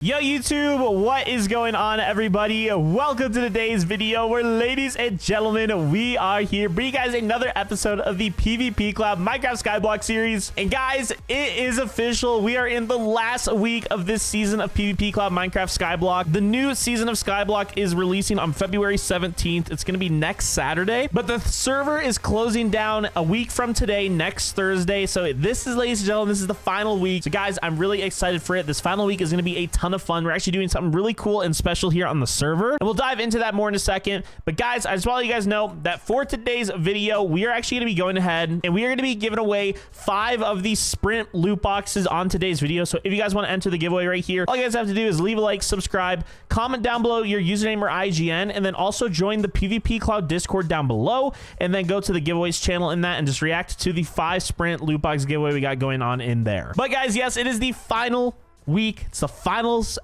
Yo YouTube, what is going on everybody? Welcome to today's video where, ladies and gentlemen, we are here bringing you guys another episode of the PvP Club Minecraft Skyblock series. And guys, it is official. We are in the last week of this season of PvP Club Minecraft Skyblock. The new season of Skyblock is releasing on February 17th. It's going to be next Saturday, but the server is closing down a week from today, next Thursday. So this is, ladies and gentlemen, this is the final week. So guys, I'm really excited for it. This final week is going to be a ton of fun. We're actually doing something really cool and special here on the server, and we'll dive into that more in a second. But guys, I just want to let you guys know that for today's video, we are actually going to be going ahead and we are going to be giving away 5 of these sprint loot boxes on today's video. So if you guys want to enter the giveaway right here, all you guys have to do is leave a like, subscribe, comment down below your username or IGN, and then also join the PvP Cloud Discord down below, and then go to the giveaways channel in that and just react to the 5 sprint loot box giveaway we got going on in there. But guys, yes, it is the final week. It's the finals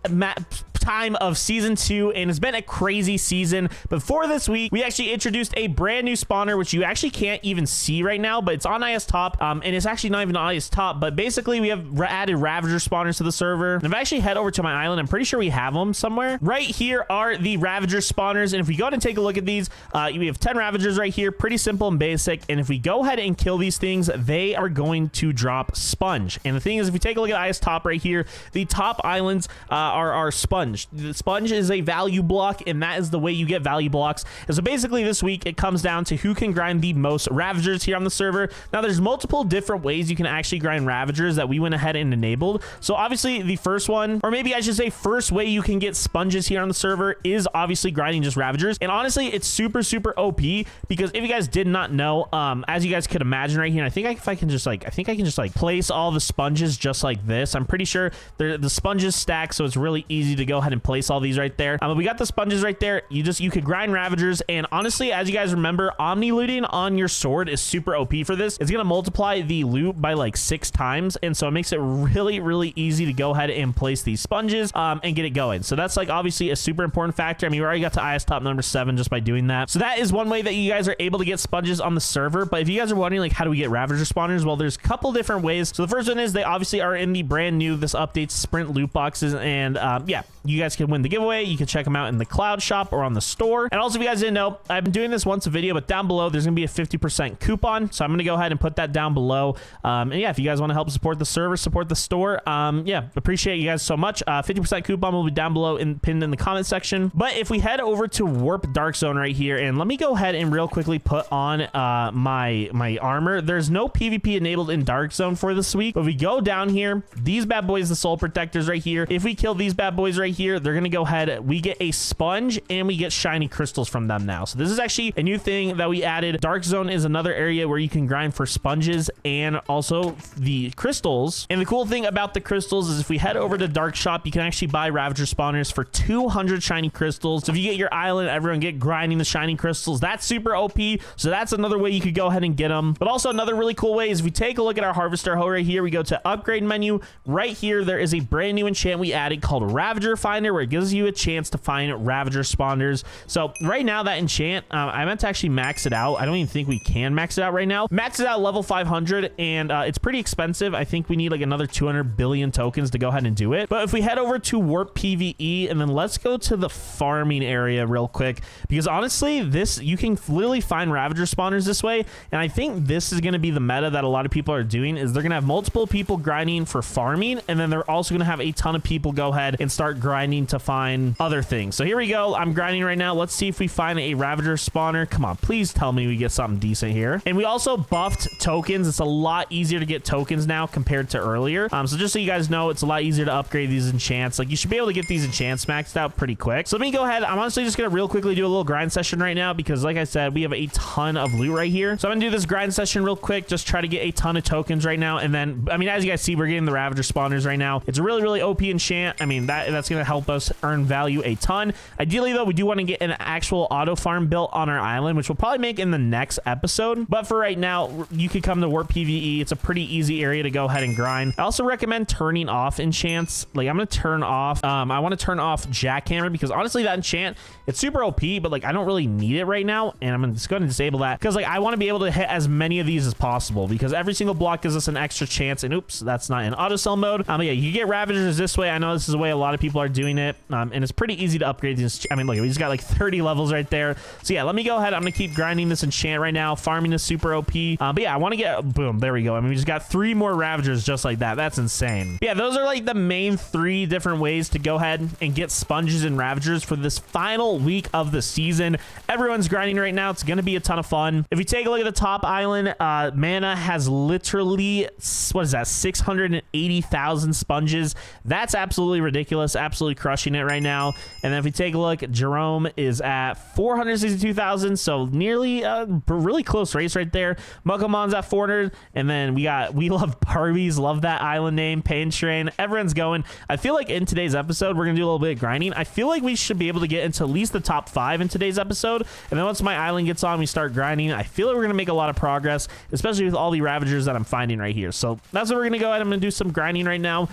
time of season 2, and it's been a crazy season. But for this week, we actually introduced a brand new spawner, which you actually can't even see right now, but it's on IS Top, and it's actually not even on IS Top. But basically, we have added ravager spawners to the server. And if I actually head over to my island, I'm pretty sure we have them somewhere. Right here are the ravager spawners, and if we go ahead and take a look at these, we have 10 ravagers right here, pretty simple and basic. And if we go ahead and kill these things, they are going to drop sponge. And the thing is, if we take a look at IS Top right here, the top islands are sponge. The sponge is a value block, and that is the way you get value blocks. And so basically this week it comes down to who can grind the most ravagers here on the server. Now there's multiple different ways you can actually grind ravagers that we went ahead and enabled. So obviously the first one, or maybe I should say first way you can get sponges here on the server, is obviously grinding just ravagers. And honestly, it's super OP, because if you guys did not know, as you guys could imagine right here, I think I can just place all the sponges just like this. I'm pretty sure the sponges stack, so it's really easy to go ahead and place all these right there. But we got the sponges right there. You could grind ravagers, and honestly, as you guys remember, omni looting on your sword is super OP for this. It's gonna multiply the loot by like 6 times, and so it makes it really easy to go ahead and place these sponges and get it going. So that's like obviously a super important factor. I mean, we already got to IS Top number 7 just by doing that. So that is one way that you guys are able to get sponges on the server. But if you guys are wondering like how do we get ravager spawners, well, there's a couple different ways. So the first one is they obviously are in the brand new this update sprint loot boxes, and yeah, you guys can win the giveaway. You can check them out in the cloud shop or on the store. And also, if you guys didn't know, I've been doing this once a video, but down below there's gonna be a 50% coupon, so I'm gonna go ahead and put that down below. And yeah, if you guys want to help support the server, support the store, yeah, appreciate you guys so much. 50% coupon will be down below and pinned in the comment section. But if we head over to Warp Dark Zone right here, and let me go ahead and real quickly put on my armor. There's no PvP enabled in Dark Zone for this week, but if we go down here, these bad boys, the soul protectors right here, if we kill these bad boys right here, they're gonna go ahead, we get a sponge and we get shiny crystals from them now. So this is actually a new thing that we added. Dark Zone is another area where you can grind for sponges and also the crystals. And the cool thing about the crystals is if we head over to Dark Shop, you can actually buy ravager spawners for 200 shiny crystals. So if you get your island, everyone get grinding the shiny crystals. That's super OP. So that's another way you could go ahead and get them. But also another really cool way is if we take a look at our harvester hoe right here, we go to upgrade menu. Right here, there is a brand new enchant we added called Ravager Finder, where it gives you a chance to find ravager spawners. So right now that enchant, I meant to actually max it out. I don't even think we can max it out right now. Max it out level 500, and it's pretty expensive. I think we need like another 200 billion tokens to go ahead and do it. But if we head over to Warp PvE, and then let's go to the farming area real quick, because honestly, this, you can literally find ravager spawners this way. And I think this is going to be the meta that a lot of people are doing, is they're going to have multiple people grinding for farming, and then they're also going to have a ton of people go ahead and start grinding to find other things. So here we go. I'm grinding right now. Let's see if we find a ravager spawner. Come on, please tell me we get something decent here. And we also buffed tokens. It's a lot easier to get tokens now compared to earlier. So just so you guys know, it's a lot easier to upgrade these enchants. Like, you should be able to get these enchants maxed out pretty quick. So let me go ahead. I'm honestly just gonna real quickly do a little grind session right now, because like I said, we have a ton of loot right here. So I'm gonna do this grind session real quick, just try to get a ton of tokens right now. And then, I mean, as you guys see, we're getting the ravager spawners right now. It's a really OP enchant. I mean, that's gonna help us earn value a ton. Ideally, though, we do want to get an actual auto farm built on our island, which we'll probably make in the next episode. But for right now, you could come to Warp PvE. It's a pretty easy area to go ahead and grind. I also recommend turning off enchants. Like, I'm going to turn off, I want to turn off Jackhammer because honestly, that enchant, it's super OP, but like, I don't really need it right now. And I'm just going to disable that because like, I want to be able to hit as many of these as possible because every single block gives us an extra chance. And oops, that's not in auto sell mode. But yeah, you get Ravagers this way. I know this is the way a lot of people are doing it. And it's pretty easy to upgrade these. I mean, look, we just got like 30 levels right there. So yeah, let me go ahead. I'm going to keep grinding this enchant right now. Farming is super OP. But yeah, I want to get, boom, there we go. I mean, we just got 3 more Ravagers just like that. That's insane. Yeah, those are like the main 3 different ways to go ahead and get sponges and Ravagers for this final week of the season. Everyone's grinding right now. It's going to be a ton of fun. If you take a look at the top island, Mana has literally, what is that, 680,000 sponges. That's absolutely ridiculous. Absolutely crushing it right now. And then if we take a look, Jerome is at 462,000. So nearly a really close race right there. Muckamon's at 400. And then we love Barbies. Love that island name. Pain Train. Everyone's going. I feel like in today's episode, we're going to do a little bit of grinding. I feel like we should be able to get into at least the top 5 in today's episode. And then once my island gets on, we start grinding. I feel like we're going to make a lot of progress, especially with all the Ravagers that I'm finding right here. So that's what we're going to go ahead. I'm going to do some grinding right now,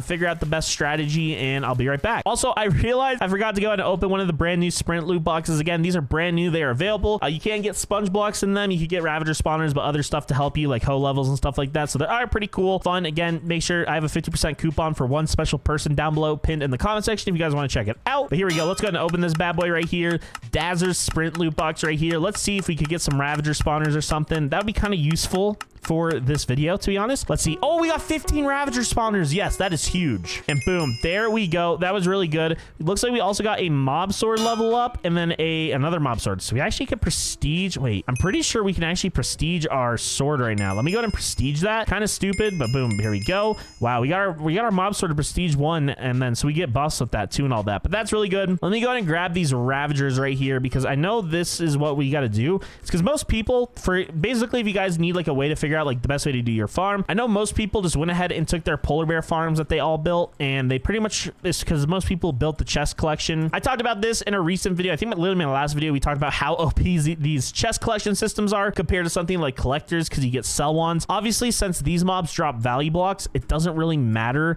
figure out the best strategy, and I'll be right back. Also, I realized I forgot to go ahead and open one of the brand new sprint loot boxes. Again, these are brand new. They are available. You can get sponge blocks in them. You can get Ravager spawners, but other stuff to help you, like hoe levels and stuff like that. So they are pretty cool, fun. Again, make sure I have a 50% coupon for one special person down below, pinned in the comment section if you guys want to check it out. But here we go. Let's go ahead and open this bad boy right here. Dazzer's sprint loot box right here. Let's see if we could get some Ravager spawners or something. That would be kind of useful for this video, to be honest. Let's see. Oh, we got 15 Ravager spawners. Yes, that is huge. And boom, there we go. That was really good. It looks like we also got a mob sword level up and then another mob sword. So we actually could prestige. Wait, I'm pretty sure we can actually prestige our sword right now. Let me go ahead and prestige that. Kind of stupid, but boom, here we go. Wow, we got our mob sword to prestige 1, and then so we get buffs with that too and all that. But that's really good. Let me go ahead and grab these Ravagers right here because I know this is what we got to do. It's because most people, for basically, if you guys need like a way to figure out like the best way to do your farm, I know most people just went ahead and took their polar bear farms that they all built, and they pretty much, it's because most people built the chest collection. I talked about this in a recent video. I think literally in my last video we talked about how OP these chest collection systems are compared to something like collectors, because you get sell wands. Obviously, since these mobs drop value blocks, it doesn't really matter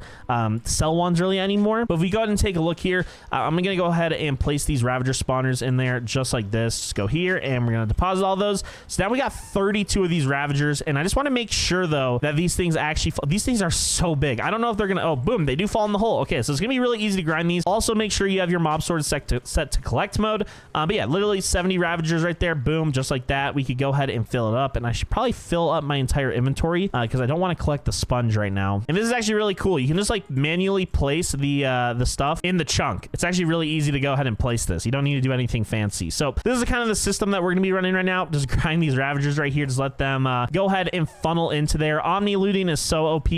sell wands really anymore. But if we go ahead and take a look here, I'm gonna go ahead and place these Ravager spawners in there just like this. Just go here and we're gonna deposit all those. So now we got 32 of these Ravagers, and I just want to make sure though that these things actually fall. These things are so big. I don't know if they're gonna, oh boom, they do fall in the hole. Okay, so it's gonna be really easy to grind these. Also make sure you have your mob sword set to collect mode. But yeah, literally 70 Ravagers right there. Boom, just like that. We could go ahead and fill it up, and I should probably fill up my entire inventory because I don't want to collect the sponge right now. And this is actually really cool. You can just like manually place the stuff in the chunk. It's actually really easy to go ahead and place this. You don't need to do anything fancy. So this is kind of the system that we're gonna be running right now. Just grind these Ravagers right here. Just let them go ahead and funnel into there. Omni looting is so OP.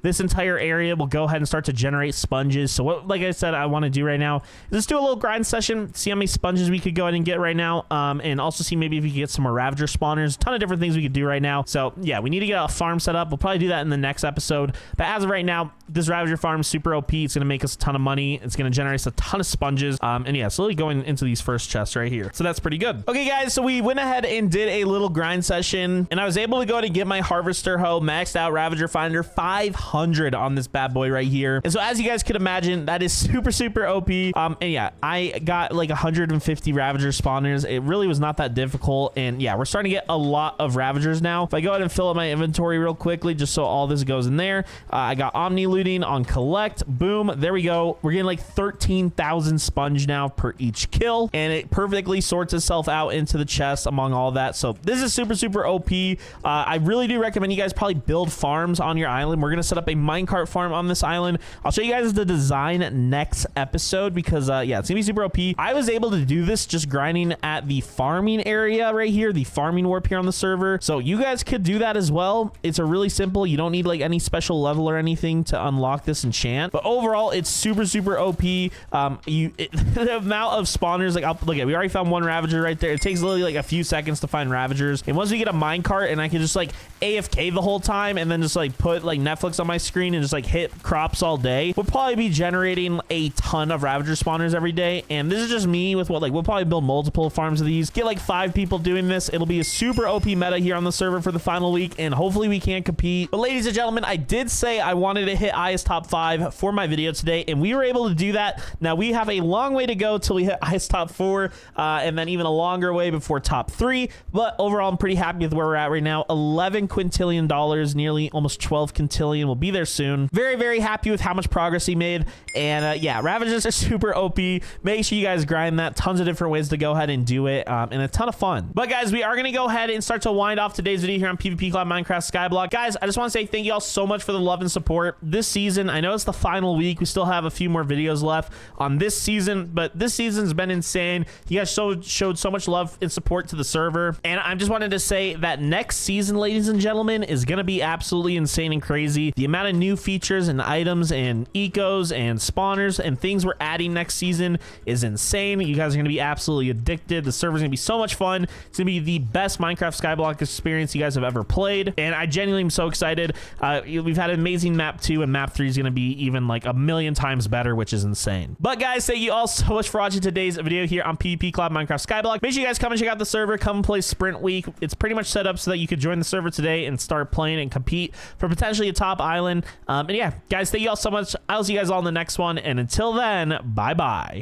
This entire area will go ahead and start to generate sponges. So what, like I said, I want to do right now is just do a little grind session, see how many sponges we could go ahead and get right now, and also see maybe if we could get some more Ravager spawners. A ton of different things we could do right now. So yeah, we need to get a farm set up. We'll probably do that in the next episode. But as of right now, this Ravager farm is super OP. It's going to make us a ton of money. It's going to generate us a ton of sponges. And yeah, slowly going into these first chests right here. So that's pretty good. Okay, guys, so we went ahead and did a little grind session, and I was able to go ahead and get my harvester hoe maxed out Ravager finder 500 on this bad boy right here. And so as you guys could imagine, that is super OP. And yeah, I got like 150 Ravager spawners. It really was not that difficult. And yeah, we're starting to get a lot of Ravagers now. If I go ahead and fill up my inventory real quickly, just so all this goes in there, I got Omni looting on collect. Boom, there we go. We're getting like 13,000 sponge now per each kill, and it perfectly sorts itself out into the chest among all that. So this is super OP. I really do recommend you guys probably build farms on your island. We're gonna set up a minecart farm on this island. I'll show you guys the design next episode because yeah, it's gonna be super OP. I was able to do this just grinding at the farming area right here, the farming warp here on the server. So you guys could do that as well. It's a really simple, you don't need like any special level or anything to unlock this enchant, but overall it's super OP. The amount of spawners, like look at, we already found one Ravager right there. It takes literally like a few seconds to find Ravagers, and once we get a minecart and I can just like AFK the whole time and then just like put like Netflix on my screen and just like hit crops all day, we'll probably be generating a ton of Ravager spawners every day. And this is just me with what, like, we'll probably build multiple farms of these, get like 5 people doing this. It'll be a super OP meta here on the server for the final week, and hopefully we can compete. But ladies and gentlemen, I did say I wanted to hit IS top 5 for my video today, and we were able to do that. Now we have a long way to go till we hit IS top 4, and then even a longer way before top 3. But overall, I'm pretty happy with where we're at right now. $11 quintillion, nearly almost 12 quintillion. We'll be there soon. Very, very happy with how much progress he made. And yeah, Ravagers are super OP. Make sure you guys grind that. Tons of different ways to go ahead and do it, and a ton of fun. But guys, we are going to go ahead and start to wind off today's video here on PvP Club Minecraft Skyblock. Guys, I just want to say thank you all so much for the love and support this season. I know it's the final week. We still have a few more videos left on this season, but this season's been insane. You guys showed so much love and support to the server, and I just wanted to say that next season, ladies and gentlemen, is going to be absolutely insane and crazy. The amount of new features and items and ecos and spawners and things we're adding next season is insane. You guys are going to be absolutely addicted. The server's going to be so much fun. It's going to be the best Minecraft Skyblock experience you guys have ever played, and I genuinely am so excited. We've had an amazing map 2, and map 3 is going to be even like a million times better, which is insane. But guys, thank you all so much for watching today's video here on PvP Club Minecraft Skyblock. Make sure you guys come and check out the server. Come and play Sprint Week. It's pretty much set up so that you could join the server today and start playing and compete for potentially a top island. And yeah, guys, thank you all so much. I'll see you guys all in the next one, and until then, bye bye.